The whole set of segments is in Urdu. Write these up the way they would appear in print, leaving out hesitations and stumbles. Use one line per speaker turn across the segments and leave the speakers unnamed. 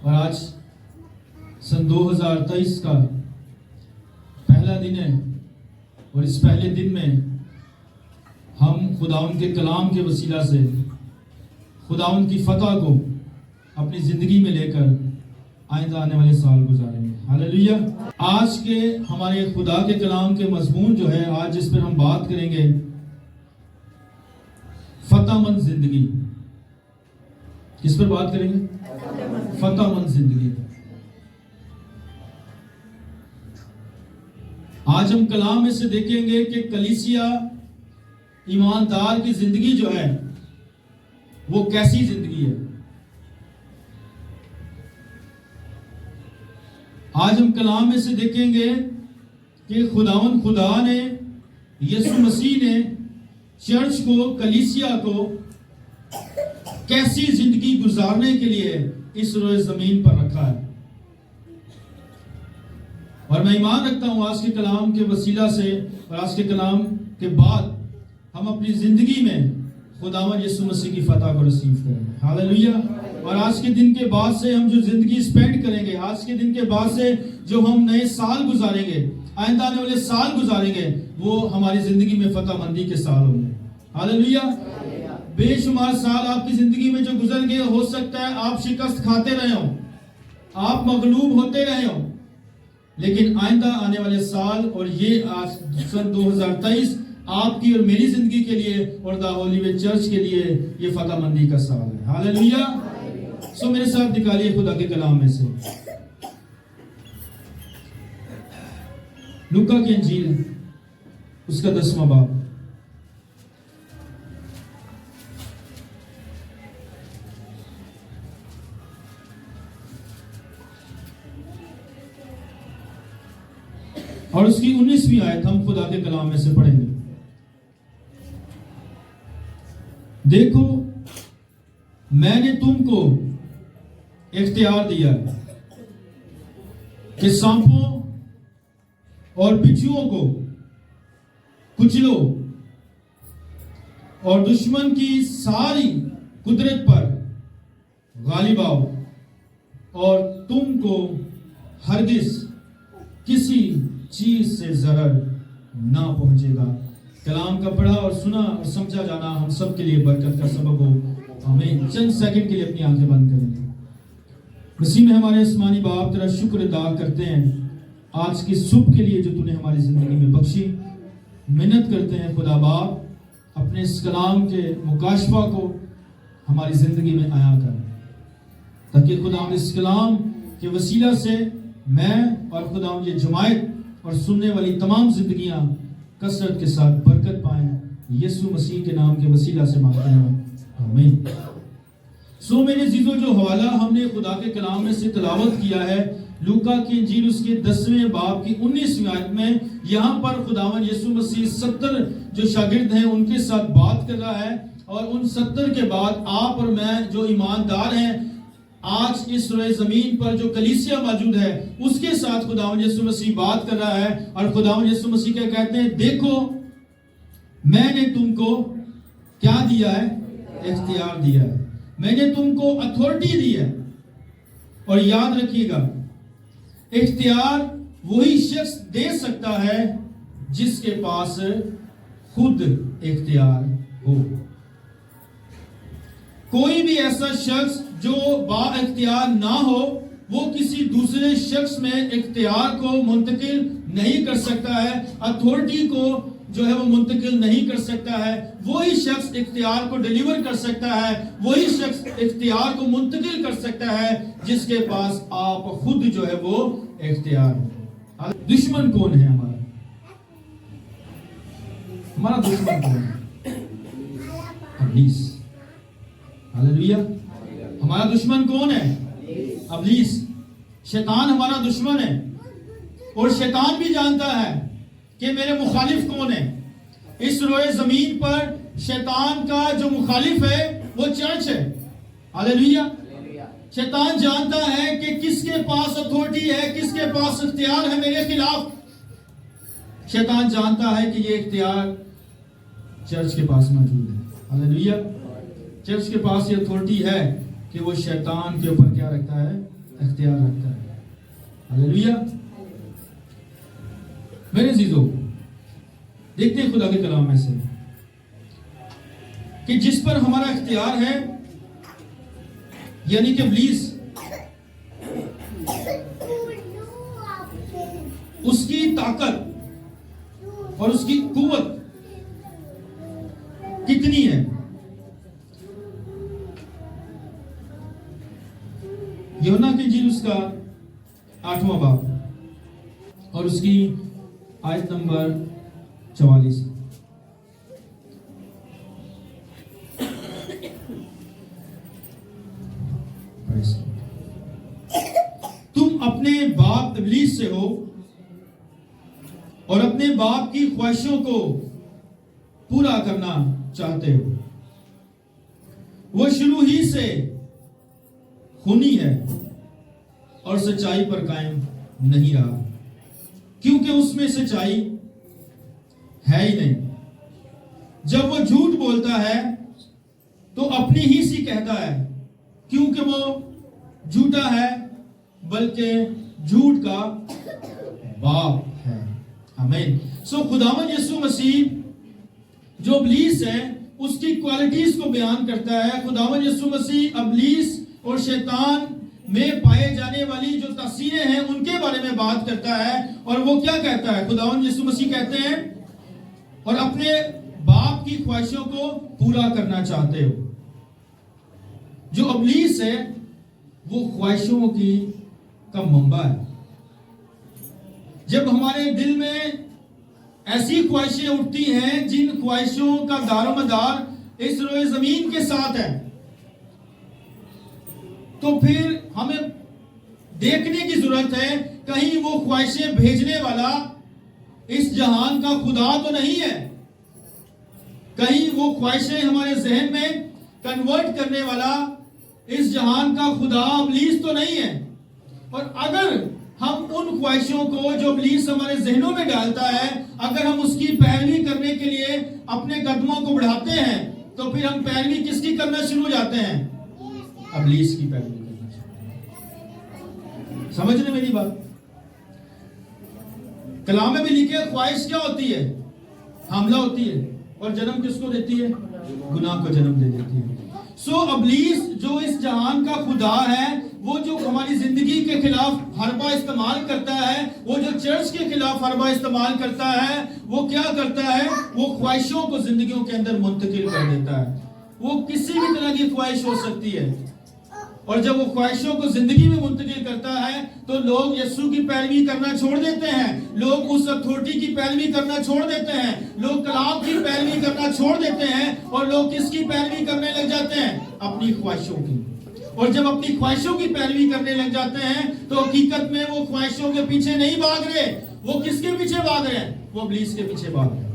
اور آج سن 2023 کا پہلا دن ہے، اور اس پہلے دن میں ہم خداوند کے کلام کے وسیلہ سے خداوند کی فتح کو اپنی زندگی میں لے کر آئندہ آنے والے سال گزاریں گے۔ ہاللیلویہ۔ آج کے ہمارے خدا کے کلام کے مضمون جو ہے، آج جس پر ہم بات کریں گے، فتح مند زندگی۔ کس پر بات کریں گے؟ فتح مند زندگی۔ آج ہم کلام میں سے دیکھیں گے کہ کلیسیا ایماندار کی زندگی جو ہے وہ کیسی زندگی ہے۔ آج ہم کلام میں سے دیکھیں گے کہ خدا نے، یسوع مسیح نے چرچ کو، کلیسیا کو کیسی زندگی گزارنے کے لیے اس روئے زمین پر رکھا ہے۔ اور میں ایمان رکھتا ہوں آج کے کلام کے وسیلہ سے اور آج کے کلام کے بعد ہم اپنی زندگی میں خداوند یسوع مسیح کی فتح کو رسیو کریں گے۔ ہاللیلویہ۔ اور آج کے دن کے بعد سے ہم جو زندگی سپینڈ کریں گے، آج کے دن کے بعد سے جو ہم نئے سال گزاریں گے، آئندہ آنے والے سال گزاریں گے، وہ ہماری زندگی میں فتح مندی کے سال ہوں گے۔ ہاللیلویہ۔ بے شمار سال آپ کی زندگی میں جو گزر گئے، ہو سکتا ہے آپ شکست کھاتے رہے ہوں، آپ مغلوب ہوتے رہے ہوں، لیکن آئندہ آنے والے سال اور یہ آج سن 2023 آپ کی اور میری زندگی کے لیے اور دا ہولی وے چرچ کے لیے یہ فتح مندی کا سال ہے۔ ہاللیلویہ۔ سو میرے ساتھ نکالیے خدا کے کلام میں سے لوکا کی انجیل، اس کا 10واں باب۔ اور اس کی 19ویں آیت ہم خدا کے کلام میں سے پڑھیں گے۔ دیکھو میں نے تم کو اختیار دیا ہے کہ سانپوں اور بچھوؤں کو کچلو اور دشمن کی ساری قدرت پر غالب آؤ، اور تم کو ہرگز کسی چیز سے ضرر نہ پہنچے گا۔ کلام کا پڑھا اور سنا اور سمجھا جانا ہم سب کے لیے برکت کا سبب ہو۔ ہمیں چند سیکنڈ کے لیے اپنی آنکھیں بند کریں گے۔ مسیح میں ہمارے آسمانی باپ تیرا شکر ادا کرتے ہیں آج کی صبح کے لیے جو تو نے ہماری زندگی میں بخشی۔ منت کرتے ہیں خدا باپ اپنے اس کلام کے مکاشفہ کو ہماری زندگی میں عیا کر، تاکہ خدا اس کلام کے وسیلہ سے میں اور خدا یہ جماعت اور سننے والی تمام زندگیاں کثرت کے ساتھ برکت پائیں۔ یسوع مسیح کے نام کے وسیلہ سے مانگتے ہیں، آمین۔ سو میرے عزیزو، جو حوالہ ہم نے خدا کے کلام میں سے تلاوت کیا ہے، لوکا کی انجیل اس کے 10ویں باب کی 19ویں آیت میں، یہاں پر خداوند یسوع مسیح 70 جو شاگرد ہیں ان کے ساتھ بات کر رہا ہے، اور ان 70 کے بعد آپ اور میں جو ایماندار ہیں، آج اس روئے زمین پر جو کلیسیا موجود ہے، اس کے ساتھ خداوند یسوع مسیح بات کر رہا ہے، اور خداوند یسوع مسیح کیا کہتے ہیں؟ دیکھو میں نے تم کو کیا دیا ہے؟ اختیار دیا ہے، میں نے تم کو اتھارٹی دی ہے۔ اور یاد رکھیے گا، اختیار وہی شخص دے سکتا ہے جس کے پاس خود اختیار ہو۔ کوئی بھی ایسا شخص جو با اختیار نہ ہو، وہ کسی دوسرے شخص میں اختیار کو منتقل نہیں کر سکتا ہے، اتھارٹی کو جو ہے وہ منتقل نہیں کر سکتا ہے۔ وہی شخص اختیار کو ڈیلیور کر سکتا ہے، وہی شخص اختیار کو منتقل کر سکتا ہے جس کے پاس آپ خود جو ہے وہ اختیار ہو۔ دشمن کون ہے ہمارا؟ ہمارا دشمن کون ہے؟ ابلیس۔ ہاللیلویہ۔ ہمارا دشمن کون ہے؟ ابلیس۔ شیطان ہمارا دشمن ہے، اور شیطان بھی جانتا ہے کہ میرے مخالف کون ہے۔ اس روئے زمین پر شیطان کا جو مخالف ہے وہ چرچ ہے۔ ہاللیلویہ۔ شیطان جانتا ہے کہ کس کے پاس اتھارٹی ہے، کس کے پاس اختیار ہے میرے خلاف۔ شیطان جانتا ہے کہ یہ اختیار چرچ کے پاس موجود ہے۔ ہاللیلویہ۔ چرچ کے پاس یہ اتھارٹی ہے کہ وہ شیطان کے اوپر کیا رکھتا ہے؟ اختیار رکھتا ہے. ہاللیلویا. میرے عزیزو، دیکھتے ہیں خدا کے کلام میں سے کہ جس پر ہمارا اختیار ہے، یعنی کہ ابلیس، اس کی طاقت اور اس کی قوت کتنی ہے. یوحنا کی انجیل اس کا 8واں باب اور اس کی آیت نمبر 44. تم اپنے باپ ابلیس سے ہو اور اپنے باپ کی خواہشوں کو پورا کرنا چاہتے ہو. وہ شروع ہی سے خونی ہے اور سچائی پر قائم نہیں رہا، کیونکہ اس میں سچائی ہے ہی نہیں. جب وہ جھوٹ بولتا ہے تو اپنی ہی سی کہتا ہے، کیونکہ وہ جھوٹا ہے بلکہ جھوٹ کا باپ ہے. آمین. سو خداوند یسوع مسیح جو ابلیس ہے اس کی کوالٹیز کو بیان کرتا ہے. خداوند یسوع مسیح ابلیس اور شیطان میں پائے جانے والی جو تاثیریں ہیں ان کے بارے میں بات کرتا ہے. اور وہ کیا کہتا ہے؟ خداوند یسوع مسیح کہتے ہیں اور اپنے باپ کی خواہشوں کو پورا کرنا چاہتے ہو. جو ابلیس ہے وہ خواہشوں کا منبع ہے. جب ہمارے دل میں ایسی خواہشیں اٹھتی ہیں جن خواہشوں کا دار و مدار اس روئے زمین کے ساتھ ہے، تو پھر ہمیں دیکھنے کی ضرورت ہے کہیں وہ خواہشیں بھیجنے والا اس جہان کا خدا تو نہیں ہے. کہیں وہ خواہشیں ہمارے ذہن میں کنورٹ کرنے والا اس جہان کا خدا ابلیس تو نہیں ہے. اور اگر ہم ان خواہشوں کو جو ابلیس ہمارے ذہنوں میں ڈالتا ہے، اگر ہم اس کی پیروی کرنے کے لیے اپنے قدموں کو بڑھاتے ہیں، تو پھر ہم پیروی کس کی کرنا شروع ہو جاتے ہیں؟ ابلیس کی پیروی کرنا شروع. سمجھ رہے میری بات؟ کلام میں بھی لکھے خواہش کیا ہوتی ہے؟ حاملہ ہوتی ہے. اور جنم کس کو دیتی ہے؟ گناہ کو جنم دے دیتی ہے. سو ابلیس جو اس جہان کا خدا ہے، وہ جو ہماری زندگی کے خلاف حربہ استعمال کرتا ہے، وہ جو چرچ کے خلاف حربہ استعمال کرتا ہے، وہ کیا کرتا ہے؟ وہ خواہشوں کو زندگیوں کے اندر منتقل کر دیتا ہے. وہ کسی بھی طرح کی خواہش ہو سکتی ہے. اور جب وہ خواہشوں کو زندگی میں منتقل کرتا ہے تو لوگ یسوع کی پیروی کرنا چھوڑ دیتے ہیں. لوگ اس اتھارٹی کی پیروی کرنا چھوڑ دیتے ہیں. لوگ کلام کی پیروی کرنا چھوڑ دیتے ہیں. اور لوگ کس کی پیروی کرنے لگ جاتے ہیں؟ اپنی خواہشوں کی. اور جب اپنی خواہشوں کی پیروی کرنے لگ جاتے ہیں تو حقیقت میں وہ خواہشوں کے پیچھے نہیں بھاگ رہے. وہ کس کے پیچھے بھاگ رہے ہیں؟ وہ ابلیس کے پیچھے بھاگ رہے ہیں.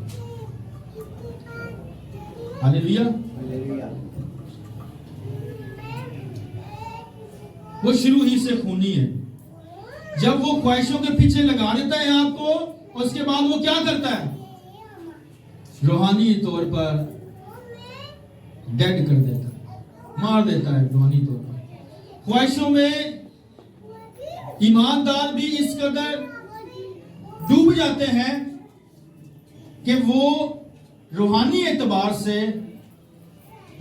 ہاللیلویا. وہ شروع ہی سے خونی ہے. جب وہ خواہشوں کے پیچھے لگا دیتا ہے آپ کو، اس کے بعد وہ کیا کرتا ہے؟ روحانی طور پر ڈیڈ کر دیتا ہے، مار دیتا ہے روحانی طور پر. خواہشوں میں ایماندار بھی اس قدر ڈوب جاتے ہیں کہ وہ روحانی اعتبار سے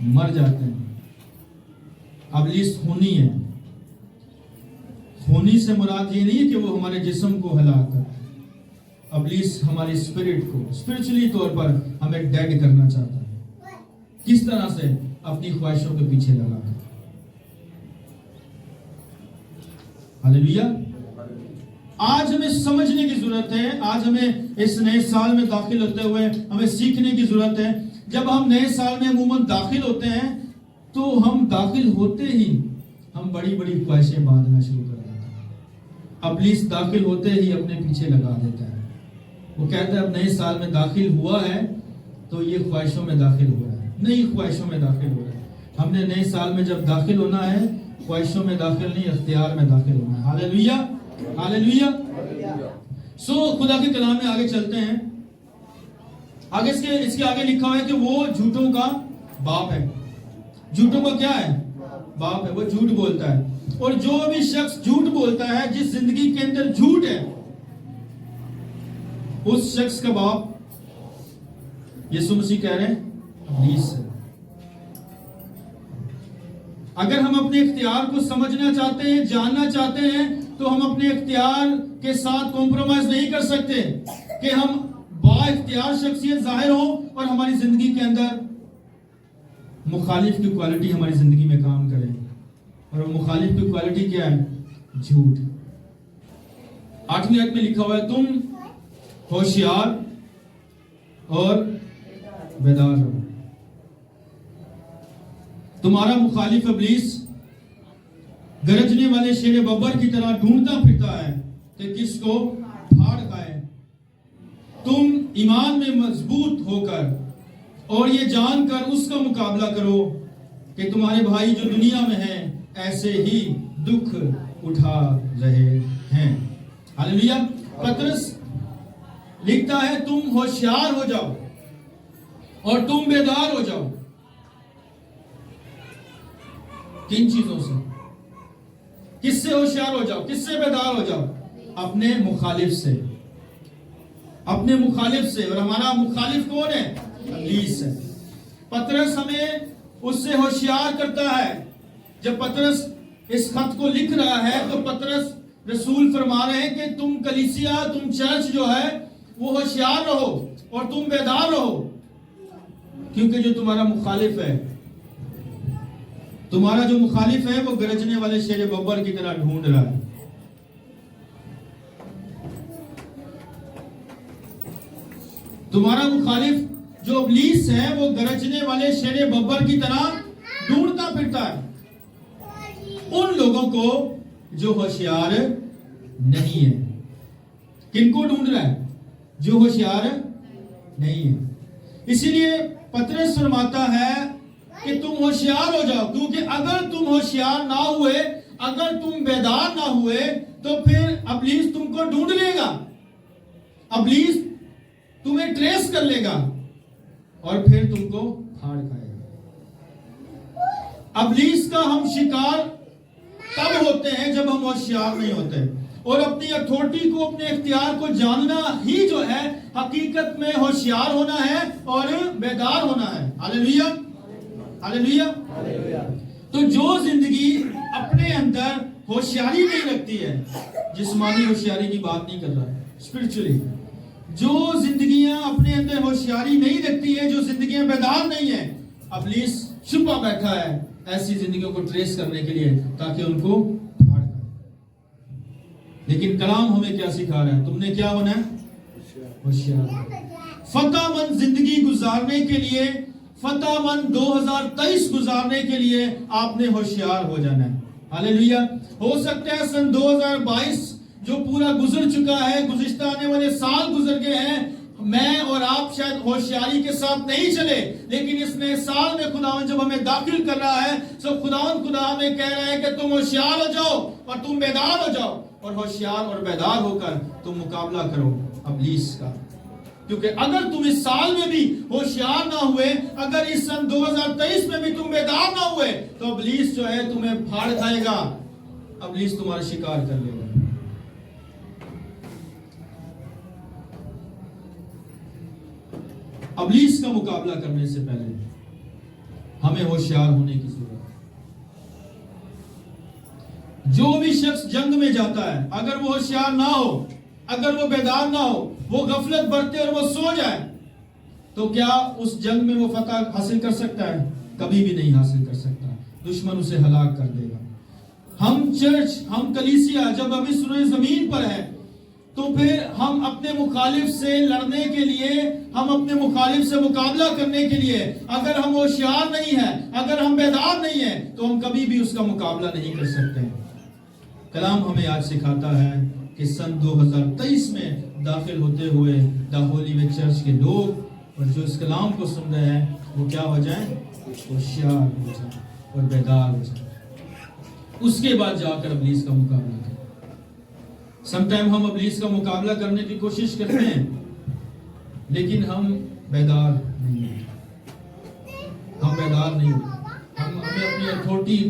مر جاتے ہیں. ابلیس خونی ہے. خونی سے مراد یہ نہیں ہے کہ وہ ہمارے جسم کو ہلاک کرتا ہے. ابلیس ہماری اسپرٹ کو اسپرچولی طور پر ہمیں ڈیڈ کرنا چاہتا ہے. کس طرح سے؟ اپنی خواہشوں کے پیچھے لگا کر. ہاللیلویا. آج ہمیں سمجھنے کی ضرورت ہے. آج ہمیں اس نئے سال میں داخل ہوتے ہوئے ہمیں سیکھنے کی ضرورت ہے. جب ہم نئے سال میں عموماً داخل ہوتے ہیں تو ہم داخل ہوتے ہی ہم بڑی بڑی خواہشیں باندھنا شروع کر دیتے ہیں. ابلیس داخل ہوتے ہی اپنے پیچھے لگا دیتا ہے. وہ کہتا ہے اب نئے سال میں داخل ہوا ہے تو یہ خواہشوں میں داخل ہو رہا ہے. نئی خواہشوں میں داخل ہو رہا ہے. ہم نے نئے سال میں جب داخل ہونا ہے، خواہشوں میں داخل نہیں، اختیار میں داخل ہونا ہے. ہاللیلویا. ہاللیلویا. سو خدا کے کلام میں آگے چلتے ہیں. آگے اس کے آگے لکھا ہے کہ وہ جھوٹوں کا باپ ہے. جھوٹوں کا کیا ہے؟ باپ ہے. وہ جھوٹ بولتا ہے. اور جو بھی شخص جھوٹ بولتا ہے، جس زندگی کے اندر جھوٹ ہے، اس شخص کا باپ یسوع مسیح کہہ رہے ہیں ابلیس ہے۔ اگر ہم اپنے اختیار کو سمجھنا چاہتے ہیں، جاننا چاہتے ہیں، تو ہم اپنے اختیار کے ساتھ کمپرومائز نہیں کر سکتے کہ ہم با اختیار شخصیت ظاہر ہو اور ہماری زندگی کے اندر مخالف کی کوالٹی ہماری زندگی میں کام کرے۔ اور مخالف کی کوالٹی کیا ہے؟ جھوٹ۔ 8ویں آیت میں لکھا ہوا ہے تم ہوشیار اور بیدار رہو۔ تمہارا مخالف ابلیس گرجنے والے شیر ببر کی طرح ڈھونڈتا پھرتا ہے کہ کس کو پھاڑ کھائے۔ تم ایمان میں مضبوط ہو کر اور یہ جان کر اس کا مقابلہ کرو کہ تمہارے بھائی جو دنیا میں ہیں ایسے ہی دکھ اٹھا رہے ہیں۔ ہاللیلویہ۔ پطرس لکھتا ہے تم ہوشیار ہو جاؤ اور تم بیدار ہو جاؤ۔ کن چیزوں سے؟ کس سے ہوشیار ہو جاؤ؟ کس سے بیدار ہو جاؤ؟ اپنے مخالف سے، اپنے مخالف سے۔ اور ہمارا مخالف کون ہے؟ ابلیس ہے۔ پطرس ہمیں اس سے ہوشیار کرتا ہے۔ جب پطرس اس خط کو لکھ رہا ہے تو پطرس رسول فرما رہے ہیں کہ تم کلیسیا، تم چرچ جو ہے وہ ہوشیار رہو اور تم بیدار رہو، کیونکہ جو تمہارا مخالف ہے، تمہارا جو مخالف ہے وہ گرجنے والے شیر ببر کی طرح ڈھونڈ رہا ہے۔ تمہارا مخالف جو ابلیس ہے وہ گرجنے والے شیر ببر کی طرح ڈھونڈتا پھرتا ہے ان لوگوں کو جو ہوشیار نہیں ہے۔ کن کو ڈھونڈ رہا ہے؟ جو ہوشیار نہیں ہے۔ اسی لیے پطرس فرماتا ہے کہ تم ہوشیار ہو جاؤ، کیونکہ اگر تم ہوشیار نہ ہوئے، اگر تم بیدار نہ ہوئے تو پھر ابلیس تم کو ڈھونڈ لے گا، ابلیس تمہیں ٹریس کر لے گا اور پھر تم کو پھاڑ کھائے گا۔ ابلیس کا ہم شکار تب ہوتے ہیں جب ہم ہوشیار نہیں ہوتے، اور اپنی اتھارٹی کو، اپنے اختیار کو جاننا ہی جو ہے حقیقت میں ہوشیار ہونا ہے اور بیدار ہونا ہے۔ ہاللیلویہ، ہاللیلویہ۔ تو جو زندگی اپنے اندر ہوشیاری نہیں رکھتی ہے، جسمانی ہوشیاری کی بات نہیں کر رہا ہے، اسپرچولی جو زندگیاں اپنے اندر ہوشیاری نہیں رکھتی ہے، جو زندگیاں بیدار نہیں ہیں، ابلیس چھپا بیٹھا ہے ایسی زندگیوں کو ٹریس کرنے کے لیے تاکہ ان کو پھاڑ کھائے۔ لیکن کلام ہمیں کیا سکھا رہا ہے؟ تم نے کیا ہونا ہے؟ ہوشیار۔ فتح مند زندگی گزارنے کے لیے، فتح مند 2023 گزارنے کے لیے آپ نے ہوشیار ہو جانا ہے۔ ہاللیلویہ۔ ہو سکتا ہے سن 2022 جو پورا گزر چکا ہے، گزشتہ آنے والے سال گزر گئے ہیں، میں اور آپ شاید ہوشیاری کے ساتھ نہیں چلے، لیکن اس نئے سال میں خداوند جب ہمیں داخل کر رہا ہے تو خدا ہمیں کہہ رہا ہے کہ تم ہوشیار ہو جاؤ اور تم بیدار ہو جاؤ، اور ہوشیار اور بیدار ہو کر تم مقابلہ کرو ابلیس کا۔ کیونکہ اگر تم اس سال میں بھی ہوشیار نہ ہوئے، اگر اس سن 2023 میں بھی تم بیدار نہ ہوئے، تو ابلیس جو ہے تمہیں پھاڑ کھائے گا، ابلیس تمہارا شکار کر لے گا۔ ابلیس کا مقابلہ کرنے سے پہلے ہمیں ہوشیار ہونے کی ضرورت ہے۔ جو بھی شخص جنگ میں جاتا ہے، اگر وہ ہوشیار نہ ہو، اگر وہ بیدار نہ ہو، وہ غفلت برتے اور وہ سو جائے، تو کیا اس جنگ میں وہ فتح حاصل کر سکتا ہے؟ کبھی بھی نہیں حاصل کر سکتا، دشمن اسے ہلاک کر دے گا۔ ہم چرچ، ہم کلیسیا جب ابھی سر زمین پر ہے تو پھر ہم اپنے مخالف سے لڑنے کے لیے، ہم اپنے مخالف سے مقابلہ کرنے کے لیے اگر ہم ہوشیار نہیں ہیں، اگر ہم بیدار نہیں ہیں، تو ہم کبھی بھی اس کا مقابلہ نہیں کر سکتے۔ کلام ہمیں آج سکھاتا ہے کہ سن 2023 میں داخل ہوتے ہوئے دا ہولی وے چرچ کے لوگ اور جو اس کلام کو سن رہے ہیں وہ کیا ہو جائیں؟ ہوشیار ہو جائیں اور بیدار ہو جائیں۔ اس کے بعد جا کر ابلیس کا مقابلہ کریں۔ سم ٹائم ہم ابلیس کا مقابلہ کرنے کی کوشش کرتے ہیں لیکن ہم بیدار نہیں ہوتے، ہم بیدار نہیں ہوتے، ہمیں اپنی اتھارٹی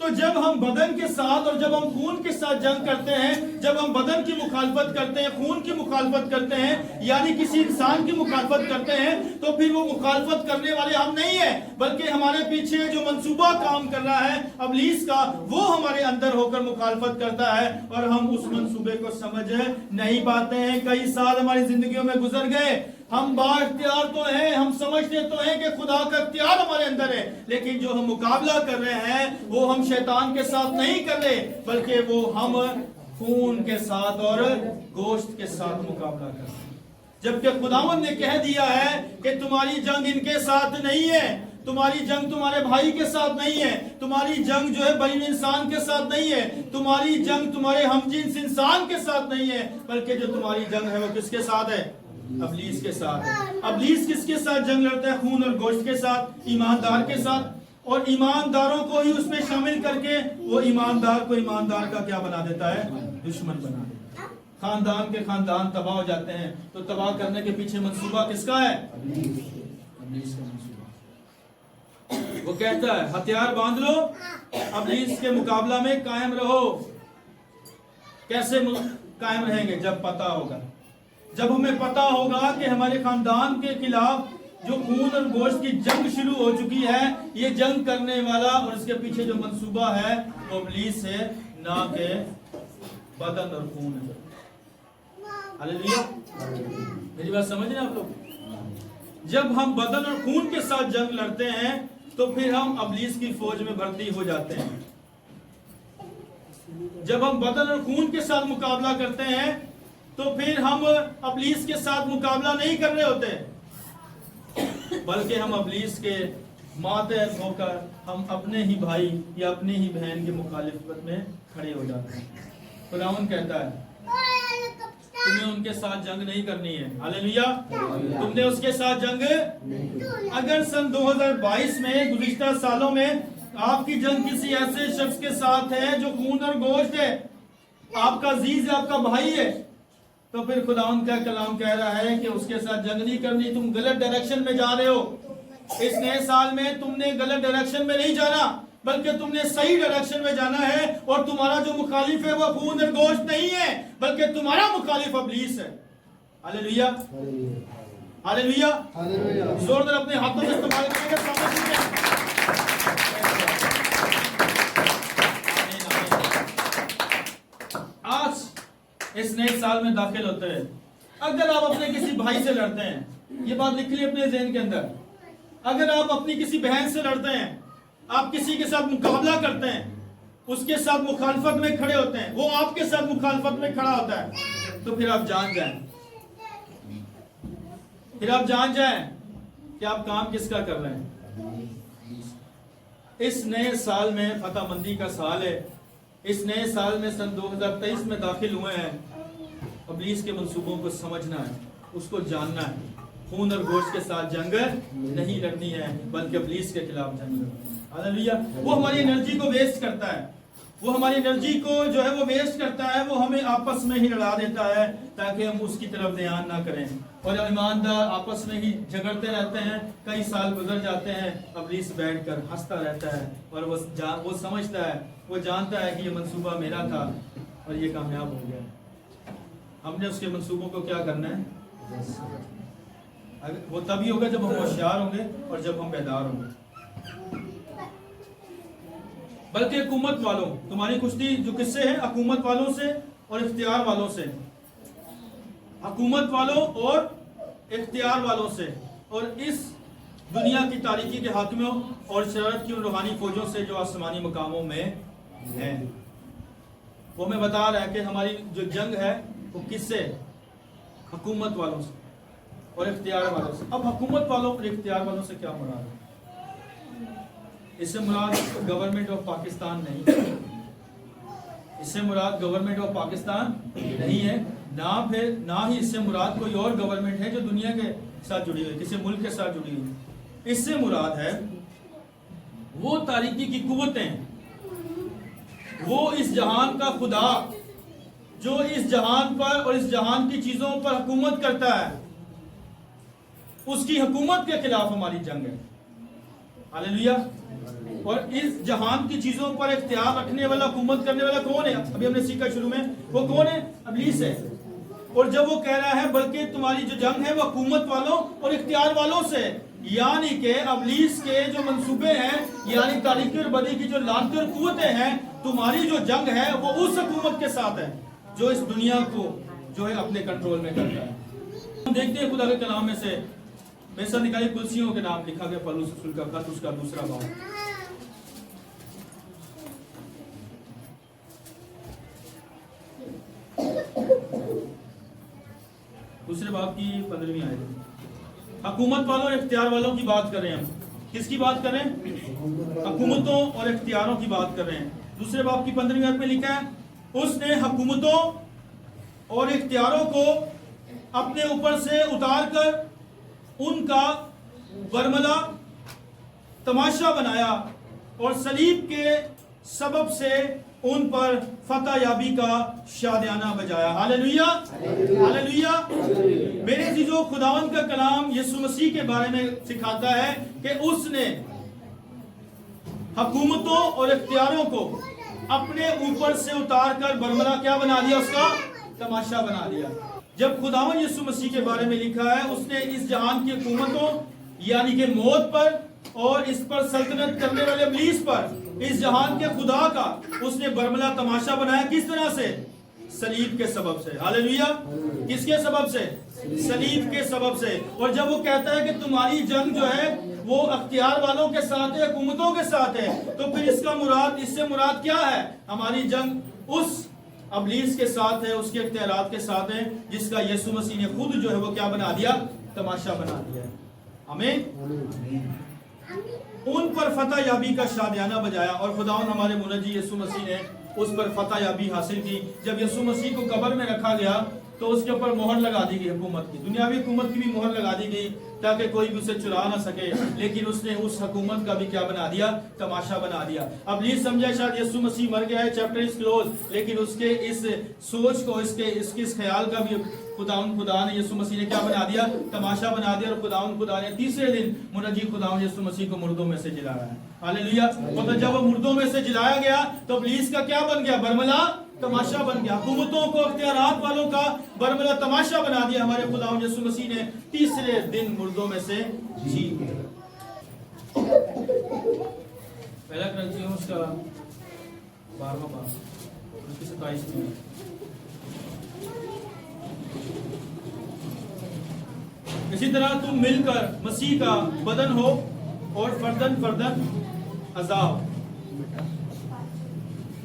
تو جب ہم بدن کے ساتھ اور جب ہم خون کے ساتھ جنگ کرتے ہیں، جب ہم بدن کی مخالفت کرتے ہیں، خون کی مخالفت کرتے ہیں، یعنی کسی انسان کی مخالفت کرتے ہیں، تو پھر وہ مخالفت کرنے والے ہم نہیں ہیں، بلکہ ہمارے پیچھے جو منصوبہ کام کر رہا ہے ابلیس کا، وہ ہمارے اندر ہو کر مخالفت کرتا ہے اور ہم اس منصوبے کو سمجھ نہیں پاتے ہیں۔ کئی سال ہماری زندگیوں میں گزر گئے، ہم با اختیار تو ہیں، ہم سمجھتے تو ہیں کہ خدا کا اختیار ہمارے اندر ہے، لیکن جو ہم مقابلہ کر رہے ہیں وہ ہم شیطان کے ساتھ نہیں کر رہے، بلکہ وہ ہم خون کے ساتھ اور گوشت کے ساتھ مقابلہ کر رہے ہیں۔ جبکہ خداوند نے کہہ دیا ہے کہ تمہاری جنگ ان کے ساتھ نہیں ہے، تمہاری جنگ تمہارے بھائی کے ساتھ نہیں ہے، تمہاری جنگ جو ہے بین انسان کے ساتھ نہیں ہے، تمہاری جنگ تمہارے ہم جنس انسان کے ساتھ نہیں ہے، بلکہ جو تمہاری جنگ ہے وہ کس کے ساتھ ہے؟ ابلیس کے ساتھ ہے۔ ابلیس کس کے ساتھ جنگ لڑتا ہے؟ خون اور گوشت کے ساتھ، ایماندار کے ساتھ، اور ایمانداروں کو ہی اس میں شامل کر کے وہ ایماندار کو ایماندار کا کیا بنا دیتا ہے؟ دشمن بنا دیتا ہے۔ خاندان کے خاندان تباہ ہو جاتے ہیں، تو تباہ کرنے کے پیچھے منصوبہ کس کا ہے؟ ابلیس کا منصوبہ۔ وہ کہتا ہے ہتھیار باندھ لو، ابلیس کے مقابلہ میں قائم رہو۔ کیسے قائم رہیں گے؟ جب پتہ ہوگا، جب ہمیں پتہ ہوگا کہ ہمارے خاندان کے خلاف جو خون اور گوشت کی جنگ شروع ہو چکی ہے، یہ جنگ کرنے والا اور اس کے پیچھے جو منصوبہ ہے وہ ابلیس ہے، نہ کہ بدن اور خون ہے۔ ہاللیلویا، میری بات سمجھ رہے ہیں آپ لوگ؟ جب ہم بدن اور خون کے ساتھ جنگ لڑتے ہیں تو پھر ہم ابلیس کی فوج میں بھرتی ہو جاتے ہیں۔ جب ہم بدن اور خون کے ساتھ مقابلہ کرتے ہیں تو پھر ہم ابلیس کے ساتھ مقابلہ نہیں کر رہے ہوتے، بلکہ ہم ابلیس کے ماتحت ہو کر ہم اپنے ہی بھائی یا اپنی ہی بہن کی مخالفت میں کھڑے ہو جاتے ہیں۔ خداوند کہتا ہے تمہیں ان کے ساتھ جنگ نہیں کرنی ہے۔ ہاللیلویا، تم نے اس کے ساتھ جنگ، اگر سن 2022 میں گزشتہ سالوں میں آپ کی جنگ کسی ایسے شخص کے ساتھ ہے جو خون اور گوشت ہے، آپ کا عزیز ہے، آپ کا بھائی ہے، تو پھر خداوند کا کلام کہہ رہا ہے کہ اس کے ساتھ جنگ نہیں کرنی، تم غلط ڈائریکشن میں جا رہے ہو۔ اس نئے سال میں تم نے غلط ڈائریکشن میں نہیں جانا، بلکہ تم نے صحیح ڈائریکشن میں جانا ہے، اور تمہارا جو مخالف ہے وہ خون اور گوشت نہیں ہے، بلکہ تمہارا مخالف ابلیس ہے۔ ہاللیلویا، ہاللیلویا، زوردار اپنے ہاتھوں میں استعمال کریں گے سامنے سے۔ آج اس نئے سال میں داخل ہوتے ہیں، اگر آپ اپنے کسی بھائی سے لڑتے ہیں، یہ بات لکھ لی اپنے ذہن کے اندر، اگر آپ اپنی کسی بہن سے لڑتے ہیں، آپ کسی کے ساتھ مقابلہ کرتے ہیں، اس کے ساتھ مخالفت میں کھڑے ہوتے ہیں، وہ آپ کے ساتھ مخالفت میں کھڑا ہوتا ہے، تو پھر آپ جان جائیں، پھر آپ جان جائیں کہ آپ کام کس کا کر رہے ہیں۔ اس نئے سال میں فتح مندی کا سال ہے، اس نئے سال میں سن 2023 میں داخل ہوئے ہیں، ابلیس کے منصوبوں کو سمجھنا ہے، اس کو جاننا ہے۔ خون اور گوشت کے ساتھ جنگ نہیں لڑنی ہے، بلکہ ابلیس کے خلاف جنگ لڑنی ہے۔ ہاللیلویا، وہ ہماری انرجی کو ویسٹ کرتا ہے، وہ ہماری انرجی کو جو ہے وہ ویسٹ کرتا ہے، وہ ہمیں آپس میں ہی لڑا دیتا ہے تاکہ ہم اس کی طرف دھیان نہ کریں، اور ایماندار آپس میں ہی جھگڑتے رہتے ہیں۔ کئی سال گزر جاتے ہیں، ابلیس بیٹھ کر ہنستا رہتا ہے، اور وہ سمجھتا ہے، وہ جانتا ہے کہ یہ منصوبہ میرا تھا اور یہ کامیاب ہو گیا۔ ہم نے اس کے منصوبوں کو کیا کرنا ہے؟ وہ تبھی ہوگا جب ہم ہوشیار ہوں گے اور جب ہم بیدار ہوں گے۔ بلکہ حکومت والوں، تمہاری کشتی جو کس سے ہے؟ حکومت والوں سے اور اختیار والوں سے، حکومت والوں اور اختیار والوں سے، اور اس دنیا کی تاریکی کے حاکموں اور شرارت کی ان روحانی فوجوں سے جو آسمانی مقاموں میں ہیں۔ وہ ہمیں بتا رہا ہے کہ ہماری جو جنگ ہے وہ کس سے؟ حکومت والوں سے اور اختیار والوں سے۔ اب حکومت والوں اور اختیار والوں سے کیا مراد ہے؟ اس سے مراد گورنمنٹ آف پاکستان نہیں، اس سے مراد گورنمنٹ آف پاکستان نہیں ہے، نہ ہی اس سے مراد کوئی اور گورنمنٹ ہے جو دنیا کے ساتھ جڑی ہوئی، کسی ملک کے ساتھ جڑی ہوئی۔ اس سے مراد ہے وہ تاریکی کی قوتیں، وہ اس جہان کا خدا جو اس جہان پر اور اس جہان کی چیزوں پر حکومت کرتا ہے، اس کی حکومت کے خلاف ہماری جنگ ہے۔ ہاللیلویا، اور اس جہان کی چیزوں پر اختیار رکھنے والا، حکومت کرنے والا کون ہے؟ ابھی ہم نے سیکھا شروع میں، وہ کون ہے؟ ابلیس ہے۔ اور جب وہ کہہ رہا ہے بلکہ تمہاری جو جنگ ہے وہ حکومت والوں اور اختیار والوں سے، یعنی کہ ابلیس کے جو منصوبے ہیں، یعنی تاریکی اور بدی کی جو لانتی اور قوتیں ہیں، تمہاری جو جنگ ہے وہ اس حکومت کے ساتھ ہے جو اس دنیا کو جو ہے اپنے کنٹرول میں کرتا ہے۔ ہم دیکھتے ہیں خدا کے کلام میں سے ویسا نکالی کلسیوں کے نام لکھا گیا، پولس رسول کا خط اس کا 2 باب، دوسرے باب کی 15ویں آیت۔ حکومت والوں اور اختیار والوں کی بات کر رہے ہیں ہم۔ کس کی بات کر رہے ہیں؟ حکومتوں اور اختیاروں کی بات کر رہے ہیں۔ دوسرے باب کی 15ویں آیت میں لکھا ہے اس نے حکومتوں اور اختیاروں کو اپنے اوپر سے اتار کر ان کا برملا تماشا بنایا اور صلیب کے سبب سے ان پر فتح یابی کا شادیانہ بجایا۔ ہاللیلویہ، ہاللیلویہ۔ میرے عزیزو، خداوند کا کلام یسوع مسیح کے بارے میں سکھاتا ہے کہ اس نے حکومتوں اور اختیاروں کو اپنے اوپر سے اتار کر برملا کیا بنا دیا؟ اس کا تماشا بنا دیا۔ جب خداوند یسوع مسیح کے بارے میں لکھا ہے اس نے اس جہان کی حکومتوں یعنی کہ موت پر اور اس پر سلطنت کرنے والے ابلیس پر، اس جہان کے خدا کا اس نے برملا تماشا بنایا۔ کس طرح سے؟ صلیب کے سبب سے۔ ہاللیلویہ۔ کس کے سبب سے؟ صلیب کے سبب سے۔ اور جب وہ کہتا ہے کہ تمہاری جنگ جو ہے وہ اختیار والوں کے ساتھ ہے، حکومتوں کے ساتھ ہے، تو پھر اس سے مراد کیا ہے؟ ہماری جنگ اس ابلیس کے ساتھ ہے، اس کے اختیارات کے ساتھ ہے، جس کا یسوع مسیح نے خود جو ہے وہ کیا بنا دیا؟ تماشا بنا دیا ہے۔ آمین۔ ان پر فتح یابی کا شادیانہ بجایا، اور خداوند ہمارے منجی یسوع مسیح نے اس پر فتح یابی حاصل کی۔ جب یسوع مسیح کو قبر میں رکھا گیا تو اس کے اوپر مہر لگا دی گئی، حکومت کی، دنیاوی حکومت کی بھی مہر لگا دی گئی تاکہ کوئی بھی اسے چرا نہ سکے، لیکن اس نے اس حکومت کا بھی کیا بنا دیا؟ تماشا بنا دیا۔ ابلیس سمجھا شاید یسوع مسیح مر گیا ہے، چیپٹر از کلوز، لیکن اس کے اس سوچ کو، اس کے خیال کا بھی خدا نے یسوع مسیح نے کیا بنا دیا؟ تماشا بنا دیا۔ اور خدا نے تیسرے دن منجی خداوند یسوع مسیح کو مردوں میں سے جلایا ہے۔ ہاللیلویہ۔ مطلب جب وہ مردوں میں سے جلایا گیا تو ابلیس کا کیا بن گیا؟ برملا تماشا بن گیا۔ حکومتوں کو، اختیارات والوں کا برملا تماشا بنا دیا ہمارے خداوند یسوع مسیح نے تیسرے دن مردوں میں سے جی گیا۔ پہلا کرنتھیوں اس کا 12واں باب، اس کی 27ویں۔ اسی طرح تم مل کر مسیح کا بدن ہو اور فردن فردن اعضاء ہو۔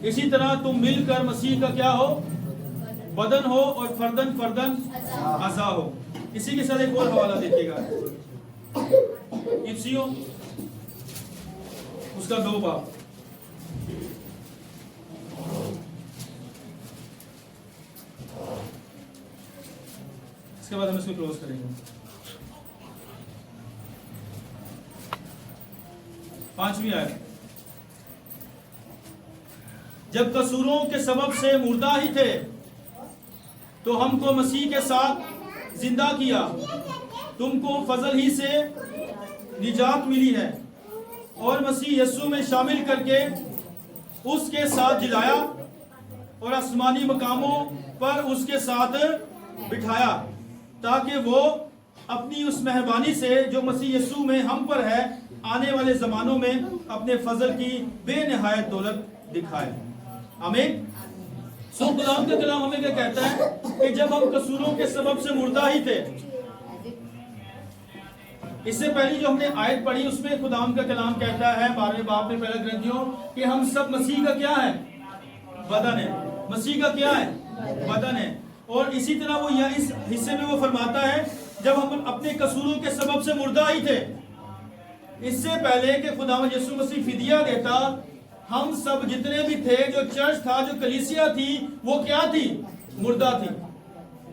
اسی طرح تم مل کر مسیح کا کیا ہو؟ بدن ہو اور فردن فردن اعضاء ہو۔ اسی کے ساتھ ایک اور حوالہ دیکھیے گا، افسیوں اس کا 2 باب، اس کے بعد ہم اس کو کلوز کریں گے۔ 5ویں آیت، جب قصوروں کے سبب سے مردہ ہی تھے تو ہم کو مسیح کے ساتھ زندہ کیا، تم کو فضل ہی سے نجات ملی ہے، اور مسیح یسوع میں شامل کر کے اس کے ساتھ جلایا اور آسمانی مقاموں پر اس کے ساتھ بٹھایا، تاکہ وہ اپنی اس مہربانی سے جو مسیح یسوع میں ہم پر ہے آنے والے زمانوں میں اپنے فضل کی بے نہایت دولت دکھائے۔ آمین۔ خداوند کا کلام ہمیں کیا کہتا ہے کہ جب ہم قصوروں کے سبب سے مردہ ہی تھے، اس سے پہلی جو ہم نے آیت پڑھی اس میں خداوند کا کلام کہتا ہے 12ویں باب میں پہلا کرنتھیوں کہ ہم سب مسیح کا کیا ہے؟ بدن ہے۔ مسیح کا کیا ہے؟ بدن ہے۔ اور اسی طرح وہ اس حصے میں وہ فرماتا ہے جب ہم اپنے قصوروں کے سبب سے مردہ ہی تھے، اس سے پہلے کہ خداوند یسوع مسیح فدیہ دیتا، ہم سب جتنے بھی تھے، جو چرچ تھا، جو کلیسیا تھی، وہ کیا تھی؟ مردہ تھی۔